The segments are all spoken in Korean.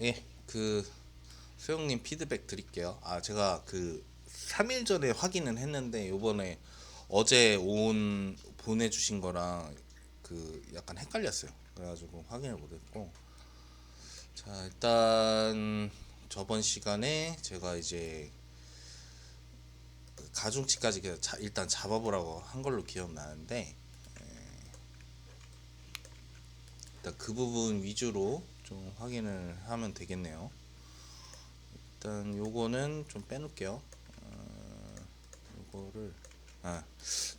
예. 소영님 피드백 드릴게요. 제가 3일 전에 확인은 했는데 요번에 어제 보내주신 거랑 약간 헷갈렸어요. 그래가지고 확인을 못했고. 자, 일단 저번 시간에 제가 이제 가중치까지 일단 잡아보라고 한 걸로 기억나는데, 일단 그 부분 위주로 좀 확인을 하면 되겠네요. 일단 요거는 좀 빼놓을게요. 요거를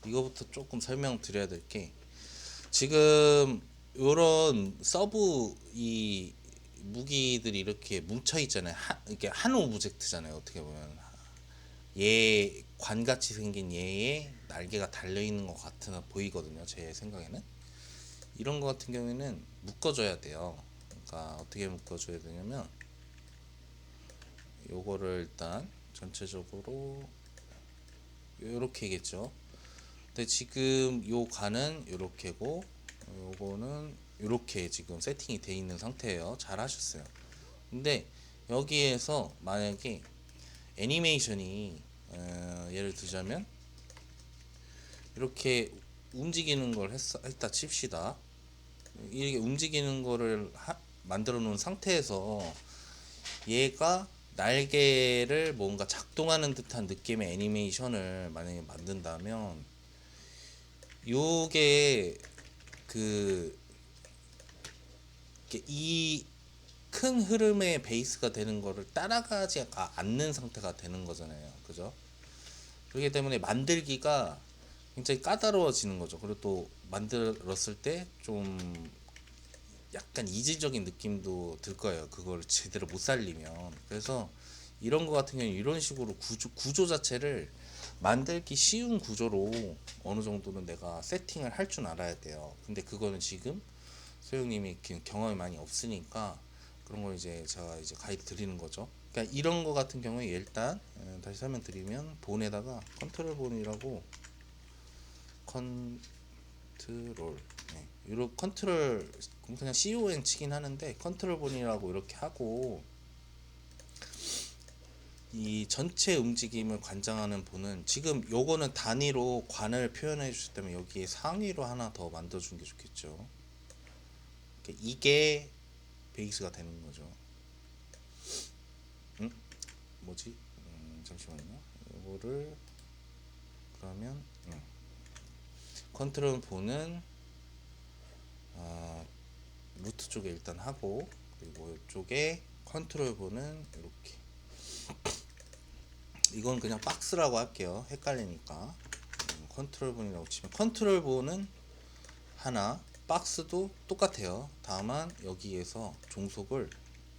이거부터 조금 설명드려야 될 게, 지금 요런 서브 이 무기들이 이렇게 뭉쳐 있잖아요. 이게 한 오브젝트잖아요. 어떻게 보면 얘 관같이 생긴 얘의 날개가 달려 있는 것 같은 보이거든요. 제 생각에는 이런 거 같은 경우에는 묶어줘야 돼요. 그러니까 어떻게 묶어줘야 되냐면, 요거를 일단 전체적으로 요렇게겠죠. 근데 지금 요 관은 요렇게고, 요거는 요렇게 지금 세팅이 돼 있는 상태예요. 잘 하셨어요. 근데 여기에서 만약에 애니메이션이 예를 들자면 이렇게 움직이는 걸 했다 칩시다. 이렇게 움직이는 거를 만들어 놓은 상태에서 얘가 날개를 뭔가 작동하는 듯한 느낌의 애니메이션을 만약에 만든다면, 요게 그 이 큰 흐름의 베이스가 되는 거를 따라가지 않는 상태가 되는 거잖아요. 그죠? 그렇기 때문에 만들기가 굉장히 까다로워지는 거죠. 그리고 또 만들었을 때 좀 약간 이질적인 느낌도 들 거예요. 그걸 제대로 못 살리면. 그래서 이런 거 같은 경우는 이런 식으로 구조 자체를 만들기 쉬운 구조로 어느 정도는 내가 세팅을 할 줄 알아야 돼요. 근데 그거는 지금 소영님이 경험이 많이 없으니까 그런 걸 이제 제가 이제 가이드 드리는 거죠. 그러니까 이런 거 같은 경우에 일단 다시 설명드리면, 본에다가 컨트롤 본이라고, 컨트롤, 네, 이런 컨트롤 그냥 CON 치긴 하는데 컨트롤 본이라고 이렇게 하고, 이 전체 움직임을 관장하는 본은 지금 요거는 단위로 관을 표현해 주실 때면 여기에 상위로 하나 더 만들어 주는 게 좋겠죠. 이게 베이스가 되는 거죠. 뭐지? 잠시만요. 이거를 그러면 컨트롤 본은 루트 쪽에 일단 하고, 그리고 이쪽에 컨트롤 본은 이렇게, 이건 그냥 박스라고 할게요. 헷갈리니까. 컨트롤 본이라고 치면 컨트롤 본은 하나, 박스도 똑같아요. 다만 여기에서 종속을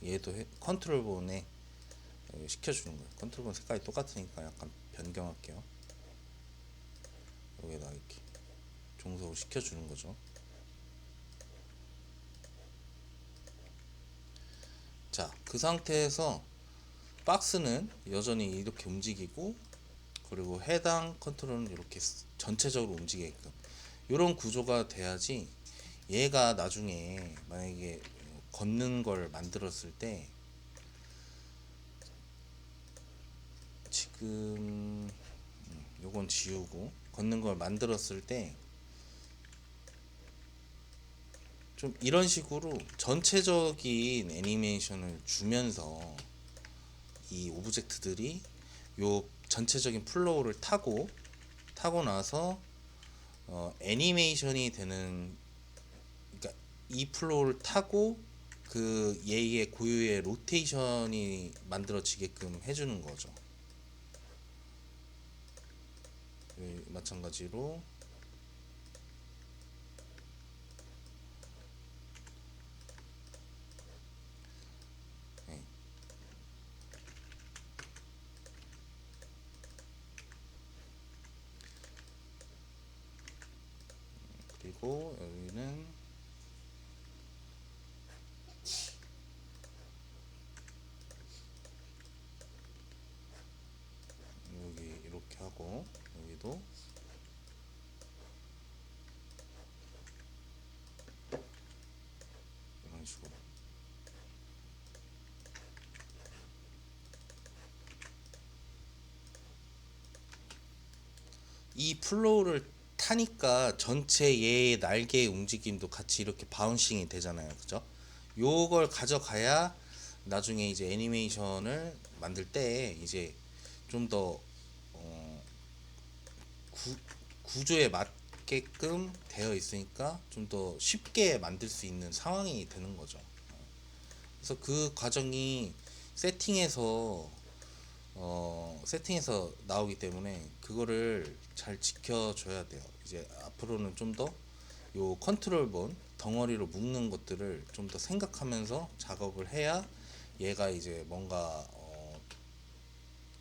얘도 컨트롤 본에 시켜주는 거예요. 컨트롤 본 색깔이 똑같으니까 약간 변경할게요. 여기다 이렇게 종속을 시켜주는 거죠. 자, 그 상태에서 박스는 여전히 이렇게 움직이고, 그리고 해당 컨트롤은 이렇게 전체적으로 움직이게끔, 이런 구조가 돼야지 얘가 나중에 만약에 걷는 걸 만들었을 때, 지금 요건 지우고 걷는 걸 만들었을 때 좀 이런 식으로 전체적인 애니메이션을 주면서 이 오브젝트들이 요 전체적인 플로우를 타고 나서 애니메이션이 되는, 그러니까 이 플로우를 타고 그 얘의 고유의 로테이션이 만들어지게끔 해주는 거죠. 마찬가지로 네. 그리고 여기는 여기 이렇게 하고, 여기도 이런 식으로. 이 플로우를 타니까 전체 얘의 날개의 움직임도 같이 이렇게 바운싱이 되잖아요. 그죠? 요걸 가져가야 나중에 이제 애니메이션을 만들 때 이제 좀 더 구조에 맞게끔 되어 있으니까 좀 더 쉽게 만들 수 있는 상황이 되는 거죠. 그래서 그 과정이 세팅에서 세팅에서 나오기 때문에 그거를 잘 지켜줘야 돼요. 이제 앞으로는 좀 더 요 컨트롤본 덩어리로 묶는 것들을 좀 더 생각하면서 작업을 해야 얘가 이제 뭔가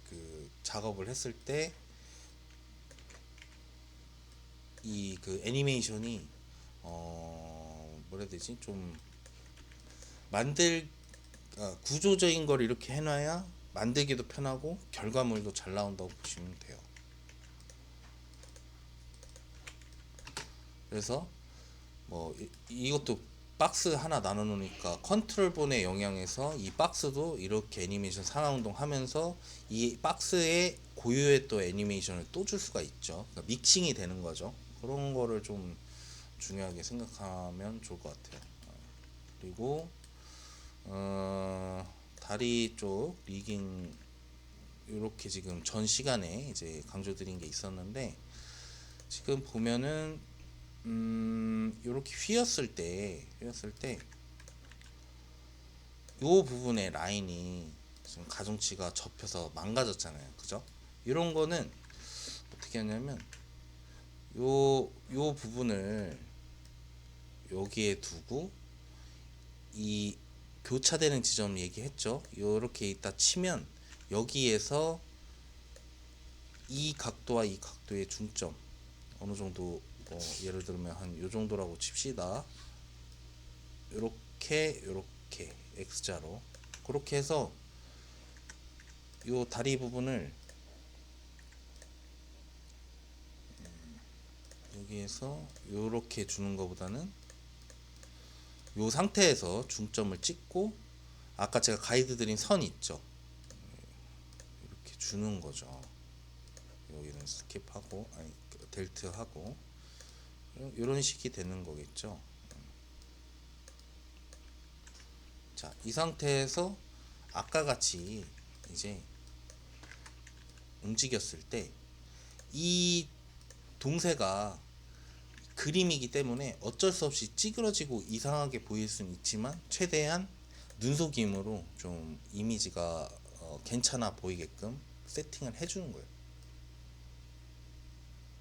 그 작업을 했을 때 이 그 애니메이션이 뭐라 해야 되지? 좀 만들 구조적인 걸 이렇게 해놔야 만들기도 편하고 결과물도 잘 나온다고 보시면 돼요. 그래서 뭐 이것도 박스 하나 나눠 놓으니까 컨트롤본의 영향에서 이 박스도 이렇게 애니메이션 상하운동 하면서 이 박스에 고유의 또 애니메이션을 또 줄 수가 있죠. 그러니까 믹싱이 되는 거죠. 그런 거를 좀 중요하게 생각하면 좋을 것 같아요. 그리고 다리 쪽 리깅 이렇게 지금 전 시간에 이제 강조드린 게 있었는데 지금 보면은 이렇게 휘었을 때 요 부분의 라인이 지금 가중치가 접혀서 망가졌잖아요. 그죠? 이런 거는 어떻게 하냐면 요 부분을 여기에 두고 이 교차되는 지점 얘기했죠. 요렇게 있다 치면 여기에서 이 각도와 이 각도의 중점 어느 정도 예를 들면 한 요 정도라고 칩시다. 요렇게 X자로 그렇게 해서 요 다리 부분을 여기에서 요렇게 주는 것보다는 요 상태에서 중점을 찍고 아까 제가 가이드 드린 선 있죠. 이렇게 주는 거죠. 여기는 스킵하고 아니 델트하고 이런 식이 되는 거겠죠. 자, 이 상태에서 아까 같이 이제 움직였을 때 이 동세가 그림이기 때문에 어쩔 수 없이 찌그러지고 이상하게 보일 수는 있지만 최대한 눈속임으로 좀 이미지가 괜찮아 보이게끔 세팅을 해주는 거예요.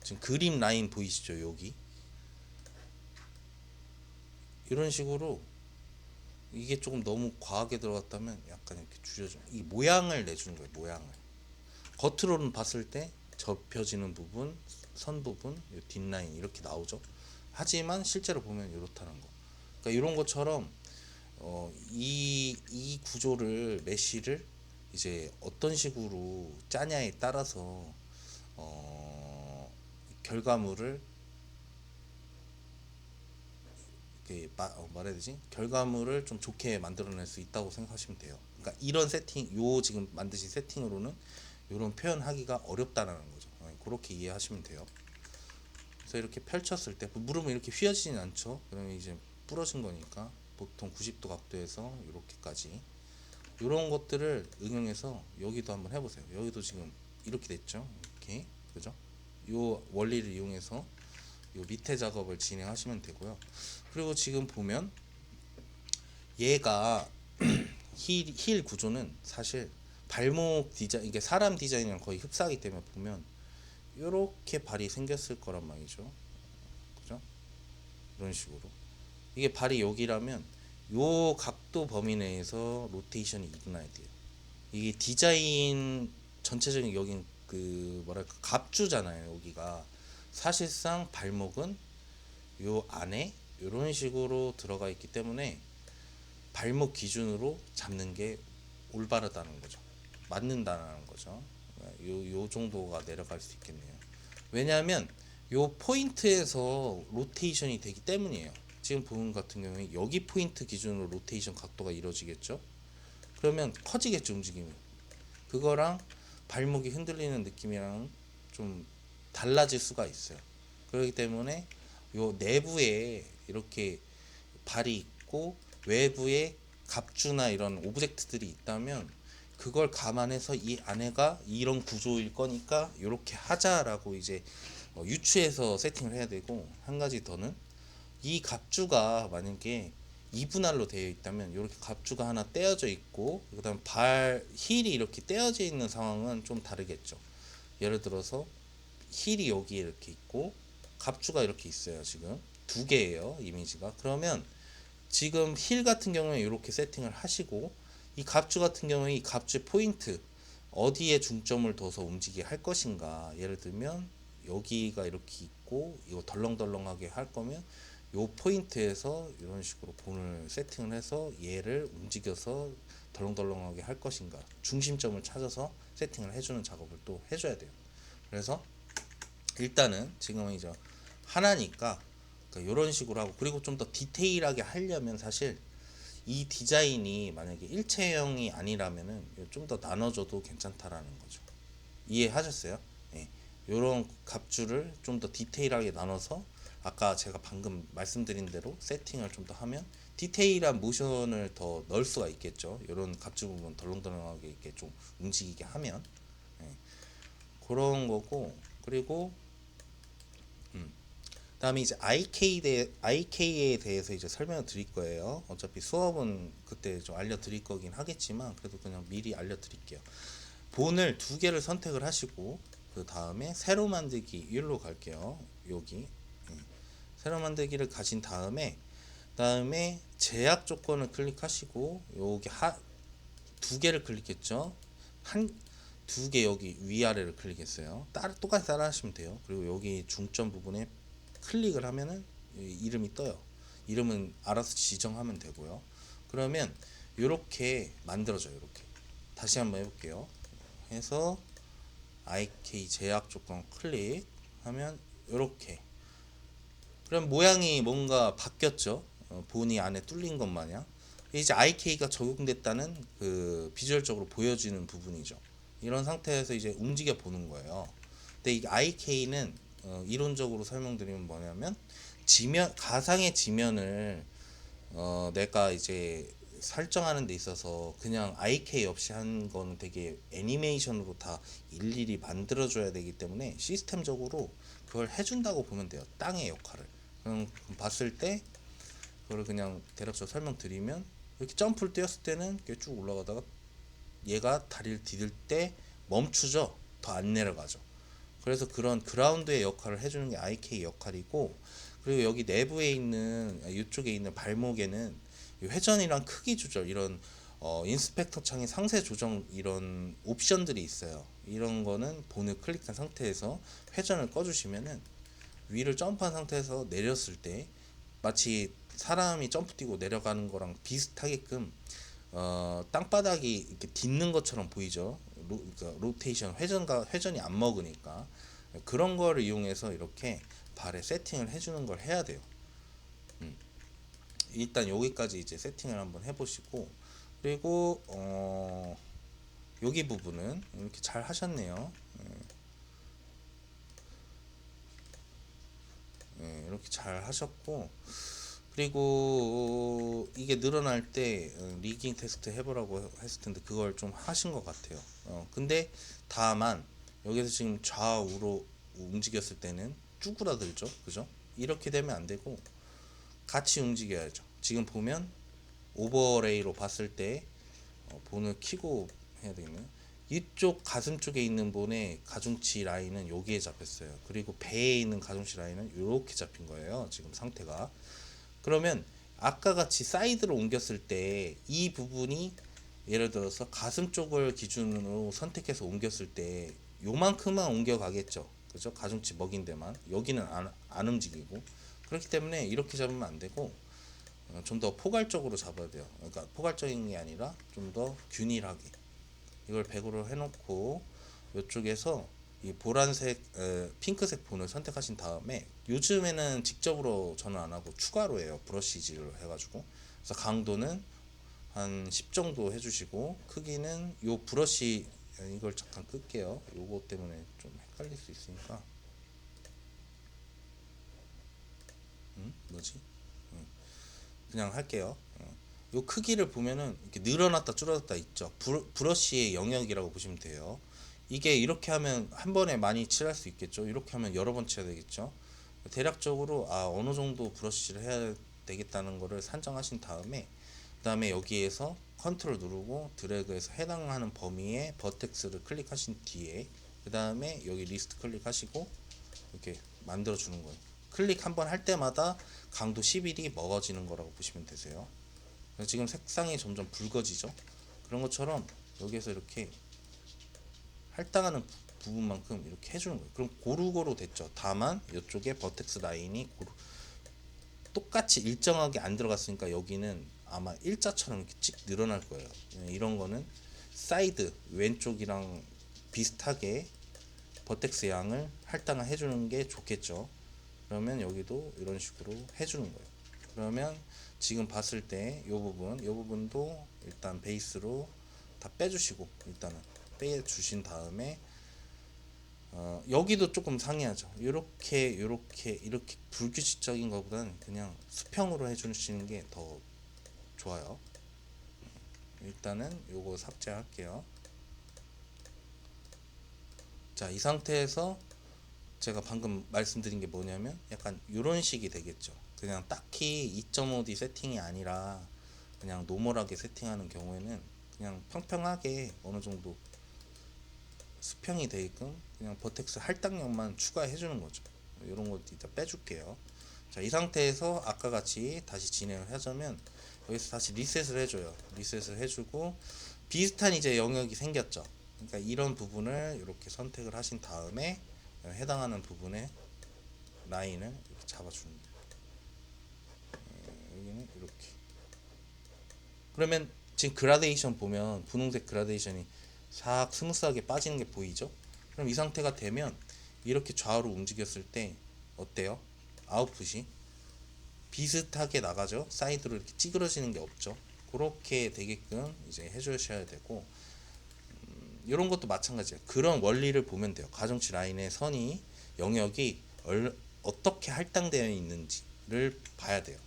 지금 그림 라인 보이시죠? 여기 이런 식으로 이게 조금 너무 과하게 들어갔다면 약간 이렇게 줄여줘. 이 모양을 내주는 거예요. 모양을 겉으로는 봤을 때 접혀지는 부분, 선 부분, 뒷라인 이렇게 나오죠. 하지만 실제로 보면 이렇다는 거. 그러니까 이런 것처럼 이 구조를 메쉬를 이제 어떤 식으로 짜냐에 따라서 결과물을 말해야 되지? 결과물을 좀 좋게 만들어낼 수 있다고 생각하시면 돼요. 그러니까 이런 세팅, 요 지금 만드신 세팅으로는 이런 표현하기가 어렵다라는 거죠. 그렇게 이해하시면 돼요. 그래서 이렇게 펼쳤을 때 무릎은 이렇게 휘어지진 않죠. 그러면 이제 부러진 거니까 보통 90도 각도에서 이렇게까지 이런 것들을 응용해서 여기도 한번 해보세요. 여기도 지금 이렇게 됐죠. 이렇게 그죠? 요 원리를 이용해서 요 밑에 작업을 진행하시면 되고요. 그리고 지금 보면 얘가 힐 구조는 사실 발목 디자인 이게 사람 디자인이랑 거의 흡사하기 때문에 보면 이렇게 발이 생겼을 거란 말이죠. 그죠? 이런 식으로 이게 발이 여기라면 요 각도 범위 내에서 로테이션이 일어나야 돼요. 이게 디자인 전체적인 여긴 그 뭐랄까 갑주잖아요. 여기가 사실상 발목은 요 안에 이런 식으로 들어가 있기 때문에 발목 기준으로 잡는 게 올바르다는 거죠. 맞는다는 거죠. 요 정도가 내려갈 수 있겠네요. 왜냐하면 요 포인트에서 로테이션이 되기 때문이에요. 지금 부분 같은 경우에 여기 포인트 기준으로 로테이션 각도가 이루어지겠죠. 그러면 커지겠죠 움직임이. 그거랑 발목이 흔들리는 느낌이랑 좀 달라질 수가 있어요. 그렇기 때문에 요 내부에 이렇게 발이 있고 외부에 갑주나 이런 오브젝트들이 있다면 그걸 감안해서 이 안에가 이런 구조일 거니까 이렇게 하자라고 이제 유추해서 세팅을 해야 되고, 한 가지 더는 이 갑주가 만약에 이분할로 되어 있다면 이렇게 갑주가 하나 떼어져 있고 그다음 발 힐이 이렇게 떼어져 있는 상황은 좀 다르겠죠. 예를 들어서 힐이 여기에 이렇게 있고 갑주가 이렇게 있어요. 지금 두 개예요, 이미지가. 그러면 지금 힐 같은 경우에 이렇게 세팅을 하시고, 이 갑주 같은 경우에 이 갑주의 포인트 어디에 중점을 둬서 움직이게 할 것인가. 예를 들면 여기가 이렇게 있고 이거 덜렁덜렁하게 할 거면 요 포인트에서 이런 식으로 본을 세팅을 해서 얘를 움직여서 덜렁덜렁하게 할 것인가, 중심점을 찾아서 세팅을 해주는 작업을 또 해줘야 돼요. 그래서 일단은 지금은 이제 하나니까 이런 식으로 하고, 그리고 좀 더 디테일하게 하려면 사실 이 디자인이 만약에 일체형이 아니라면은 좀 더 나눠줘도 괜찮다라는 거죠. 이해하셨어요? 예. 요런 갑주를 좀 더 디테일하게 나눠서 아까 제가 방금 말씀드린 대로 세팅을 좀 더 하면 디테일한 모션을 더 넣을 수가 있겠죠. 요런 갑주 부분 덜렁덜렁하게 이렇게 좀 움직이게 하면, 예. 그런 거고. 그리고 다음에 이제 IK에 대해서 이제 설명을 드릴 거예요. 어차피 수업은 그때 좀 알려드릴 거긴 하겠지만 그래도 그냥 미리 알려드릴게요. 본을 두 개를 선택을 하시고 그 다음에 새로 만들기 일로 갈게요. 여기 새로 만들기를 가진 다음에 제약 조건을 클릭하시고 여기 두 개를 클릭했죠. 두 개 여기 위아래를 클릭했어요. 똑같이 따라 하시면 돼요. 그리고 여기 중점 부분에 클릭을 하면은 이름이 떠요. 이름은 알아서 지정하면 되고요. 그러면 이렇게 만들어져요. 이렇게 다시 한번 해볼게요. 해서 IK 제약 조건 클릭하면 이렇게, 그럼 모양이 뭔가 바뀌었죠. 본이 안에 뚫린 것 마냥. 이제 IK가 적용됐다는 그 비주얼적으로 보여지는 부분이죠. 이런 상태에서 이제 움직여 보는 거예요. 근데 이 IK는 이론적으로 설명드리면 뭐냐면 가상의 지면을 내가 이제 설정하는 데 있어서 그냥 IK 없이 한 거는 되게 애니메이션으로 다 일일이 만들어줘야 되기 때문에 시스템적으로 그걸 해준다고 보면 돼요. 땅의 역할을. 봤을 때 그걸 그냥 대략적으로 설명드리면 이렇게 점프를 뛰었을 때는 이렇게 쭉 올라가다가 얘가 다리를 디딜 때 멈추죠. 더 안 내려가죠. 그래서 그런 그라운드의 역할을 해주는 게 IK 역할이고, 그리고 여기 내부에 있는 이쪽에 있는 발목에는 회전이랑 크기 조절, 이런 인스펙터 창의 상세 조정 이런 옵션들이 있어요. 이런 거는 본을 클릭한 상태에서 회전을 꺼주시면은 위를 점프한 상태에서 내렸을 때 마치 사람이 점프 뛰고 내려가는 거랑 비슷하게끔 땅바닥이 이렇게 딛는 것처럼 보이죠. 그러니까 로테이션, 회전이 안 먹으니까 그런 거를 이용해서 이렇게 발에 세팅을 해주는 걸 해야 돼요. 일단 여기까지 이제 세팅을 한번 해보시고, 그리고 여기 부분은 이렇게 잘 하셨네요. 이렇게 잘 하셨고, 그리고 이게 늘어날 때 리깅 테스트 해보라고 했을 텐데 그걸 좀 하신 것 같아요. 근데 다만 여기서 지금 좌우로 움직였을 때는 쭈그라들죠, 그죠? 이렇게 되면 안 되고 같이 움직여야죠. 지금 보면 오버레이로 봤을 때 본을 키고 해야 되겠네요. 이쪽 가슴 쪽에 있는 본의 가중치 라인은 여기에 잡혔어요. 그리고 배에 있는 가중치 라인은 이렇게 잡힌 거예요. 지금 상태가. 그러면 아까 같이 사이드로 옮겼을 때 이 부분이 예를 들어서 가슴 쪽을 기준으로 선택해서 옮겼을 때 요만큼만 옮겨 가겠죠. 그죠? 가중치 먹인 데만. 여기는 안 움직이고. 그렇기 때문에 이렇게 잡으면 안 되고 좀 더 포괄적으로 잡아야 돼요. 그러니까 포괄적인 게 아니라 좀 더 균일하게. 이걸 100으로 해놓고 이쪽에서 이 보라색, 핑크색 본을 선택하신 다음에, 요즘에는 직접으로 저는 안 하고 추가로 해요. 브러쉬질로 해가지고. 그래서 강도는 한 10 정도 해주시고, 크기는 요 브러쉬 이걸 잠깐 끌게요. 요거 때문에 좀 헷갈릴 수 있으니까 뭐지? 그냥 할게요. 요 크기를 보면은 이렇게 늘어났다 줄어들었다 있죠. 브러쉬의 영역이라고 보시면 돼요. 이게 이렇게 하면 한 번에 많이 칠할 수 있겠죠. 이렇게 하면 여러 번 칠해야 되겠죠. 대략적으로 어느 정도 브러쉬를 해야 되겠다는 거를 산정하신 다음에, 그 다음에 여기에서 컨트롤 누르고 드래그해서 해당하는 범위에 버텍스를 클릭하신 뒤에, 그 다음에 여기 리스트 클릭하시고 이렇게 만들어 주는 거예요. 클릭 한번 할 때마다 강도 11이 먹어지는 거라고 보시면 되세요. 지금 색상이 점점 붉어지죠. 그런 것처럼 여기에서 이렇게 할당하는 부분만큼 이렇게 해주는 거예요. 그럼 고루고루 됐죠. 다만 이쪽에 버텍스 라인이 똑같이 일정하게 안 들어갔으니까 여기는 아마 일자처럼 이렇게 찍 늘어날 거예요. 이런 거는 사이드 왼쪽이랑 비슷하게 버텍스 양을 할당을 해주는 게 좋겠죠. 그러면 여기도 이런 식으로 해주는 거예요. 그러면 지금 봤을 때 이 부분도 일단 베이스로 다 빼주시고, 일단은 빼주신 다음에 여기도 조금 상이하죠. 이렇게 불규칙적인 것보다는 그냥 수평으로 해주시는 게 더 좋아요. 일단은 요거 삭제할게요. 자, 이 상태에서 제가 방금 말씀드린 게 뭐냐면 약간 이런 식이 되겠죠. 그냥 딱히 2.5D 세팅이 아니라 그냥 노멀하게 세팅하는 경우에는 그냥 평평하게 어느 정도 수평이 되게끔 그냥 버텍스 할당력만 추가해 주는 거죠. 이런 것도 이따 빼줄게요. 자, 이 상태에서 아까 같이 다시 진행을 하자면 여기서 다시 리셋을 해줘요. 리셋을 해주고 비슷한 이제 영역이 생겼죠. 그러니까 이런 부분을 이렇게 선택을 하신 다음에 해당하는 부분에 라인을 이렇게 잡아주는 거예요. 여기는 이렇게. 그러면 지금 그라데이션 보면 분홍색 그라데이션이 싹 스무스하게 빠지는 게 보이죠? 그럼 이 상태가 되면 이렇게 좌우로 움직였을 때 어때요? 아웃풋이 비슷하게 나가죠? 사이드로 이렇게 찌그러지는 게 없죠? 그렇게 되게끔 이제 해주셔야 되고, 이런 것도 마찬가지예요. 그런 원리를 보면 돼요. 가중치 라인의 선이 영역이 어떻게 할당되어 있는지를 봐야 돼요.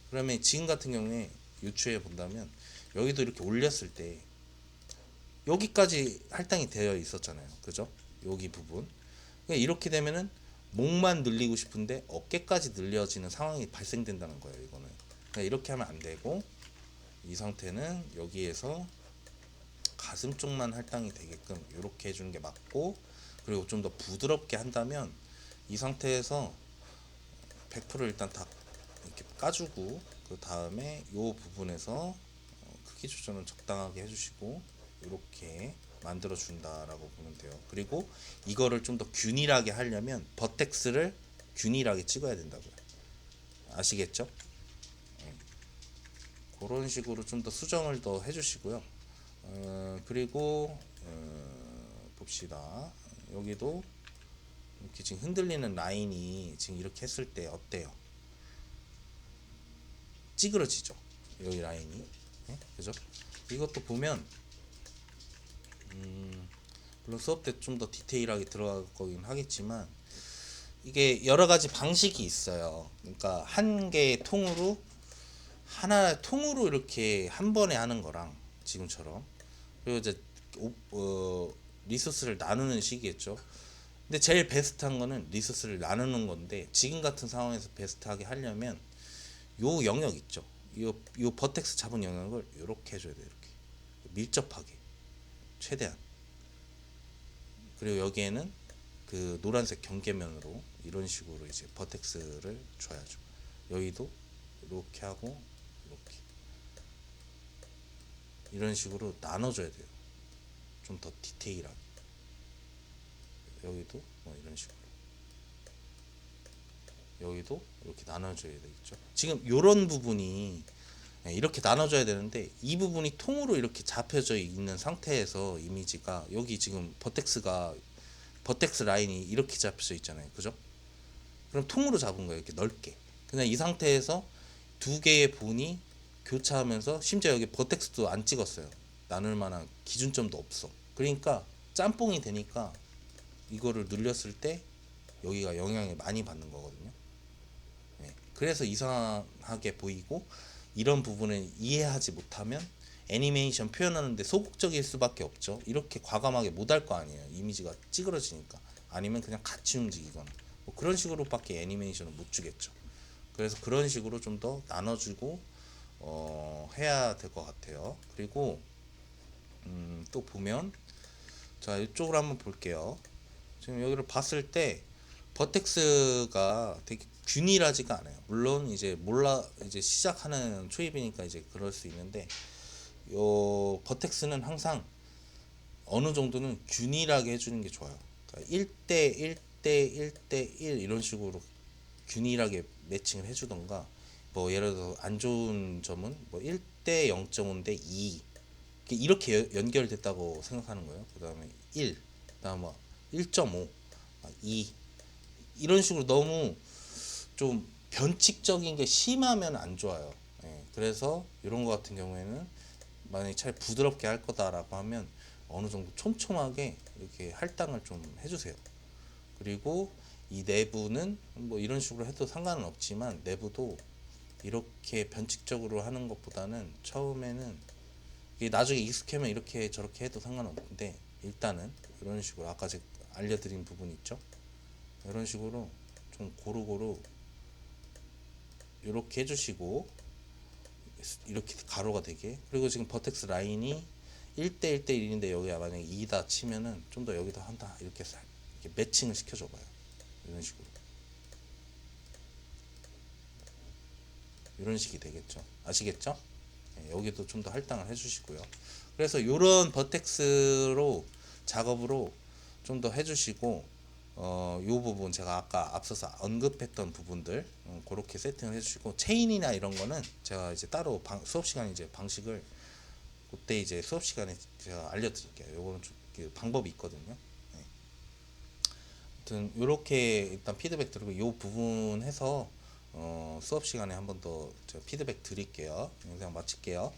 그러면 지금 같은 경우에 유추해 본다면 여기도 이렇게 올렸을 때 여기까지 할당이 되어 있었잖아요. 그죠? 여기 부분. 그러니까 이렇게 되면은 목만 늘리고 싶은데 어깨까지 늘려지는 상황이 발생된다는 거예요. 이거는. 그러니까 이렇게 하면 안 되고, 이 상태는 여기에서 가슴 쪽만 할당이 되게끔 이렇게 해주는 게 맞고, 그리고 좀 더 부드럽게 한다면 이 상태에서 100% 일단 다 이렇게 까주고, 그 다음에 이 부분에서 크기 조절은 적당하게 해주시고 이렇게 만들어 준다라고 보면 돼요. 그리고 이거를 좀 더 균일하게 하려면 버텍스를 균일하게 찍어야 된다고요. 아시겠죠? 그런 식으로 좀 더 수정을 더 해주시고요. 그리고 봅시다. 여기도 이렇게 지금 흔들리는 라인이 지금 이렇게 했을 때 어때요? 찌그러지죠. 여기 라인이. 그죠? 이것도 보면 물론 수업 때 좀 더 디테일하게 들어갈 거긴 하겠지만 이게 여러 가지 방식이 있어요. 그러니까 한 개의 통으로 하나의 통으로 이렇게 한 번에 하는 거랑 지금처럼, 그리고 이제 리소스를 나누는 식이겠죠. 근데 제일 베스트한 거는 리소스를 나누는 건데, 지금 같은 상황에서 베스트하게 하려면 요 영역 있죠. 요 버텍스 잡은 영역을 이렇게 해줘야 돼요. 이렇게 밀접하게 최대한. 그리고 여기에는 그 노란색 경계면으로 이런 식으로 이제 버텍스를 줘야죠. 여기도 이렇게 하고 이렇게 이런 식으로 나눠줘야 돼요. 좀 더 디테일하게. 여기도 뭐 이런 식으로, 여기도 이렇게 나눠줘야 되겠죠. 지금 이런 부분이 이렇게 나눠줘야 되는데 이 부분이 통으로 이렇게 잡혀져 있는 상태에서 이미지가, 여기 지금 버텍스 라인이 이렇게 잡혀져 있잖아요. 그죠? 그럼 통으로 잡은 거예요. 이렇게 넓게. 그냥 이 상태에서 두 개의 본이 교차하면서, 심지어 여기 버텍스도 안 찍었어요. 나눌 만한 기준점도 없어. 그러니까 짬뽕이 되니까 이거를 눌렸을 때 여기가 영향을 많이 받는 거거든요. 그래서 이상하게 보이고 이런 부분을 이해하지 못하면 애니메이션 표현하는데 소극적일 수밖에 없죠. 이렇게 과감하게 못 할 거 아니에요. 이미지가 찌그러지니까. 아니면 그냥 같이 움직이거나 뭐 그런 식으로밖에 애니메이션을 못 주겠죠. 그래서 그런 식으로 좀 더 나눠주고 해야 될 것 같아요. 그리고 또 보면 자 이쪽으로 한번 볼게요. 지금 여기를 봤을 때 버텍스가 되게 균일하지가 않아요. 물론 이제 이제 시작하는 초입이니까 이제 그럴 수 있는데 요 버텍스는 항상 어느 정도는 균일하게 해주는 게 좋아요. 그러니까 1대 1대 1대 1 이런 식으로 균일하게 매칭을 해주던가 뭐 예를 들어 안 좋은 점은 뭐 1대 0.5대 2 이렇게 연결됐다고 생각하는 거예요. 그 다음에 1, 그 다음에 1.5, 2 이런 식으로 너무 좀 변칙적인 게 심하면 안 좋아요. 예, 그래서 이런 거 같은 경우에는 만약에 차라리 부드럽게 할 거다라고 하면 어느 정도 촘촘하게 이렇게 할당을 좀 해주세요. 그리고 이 내부는 뭐 이런 식으로 해도 상관은 없지만 내부도 이렇게 변칙적으로 하는 것보다는 처음에는 이게 나중에 익숙하면 이렇게 저렇게 해도 상관없는데 일단은 이런 식으로 아까 제가 알려드린 부분 있죠? 이런 식으로 좀 고루고루 이렇게 해주시고 이렇게 가로가 되게 그리고 지금 버텍스 라인이 1대 1대 1인데 여기 만약에 2다 치면은 좀 더 여기다 한다 이렇게 매칭을 시켜줘봐요. 이런 식으로 이런 식이 되겠죠. 아시겠죠? 네, 여기도 좀 더 할당을 해주시고요. 그래서 이런 버텍스로 작업으로 좀 더 해주시고 요 부분 제가 아까 앞서서 언급했던 부분들 그렇게 세팅을 해주시고 체인이나 이런 거는 제가 이제 따로 수업 시간에 이제 방식을 그때 이제 수업 시간에 제가 알려드릴게요. 요거는 좀 방법이 있거든요. 네. 아무튼 요렇게 일단 피드백 드리고 요 부분 해서 수업 시간에 한 번 더 제가 피드백 드릴게요. 영상 마칠게요.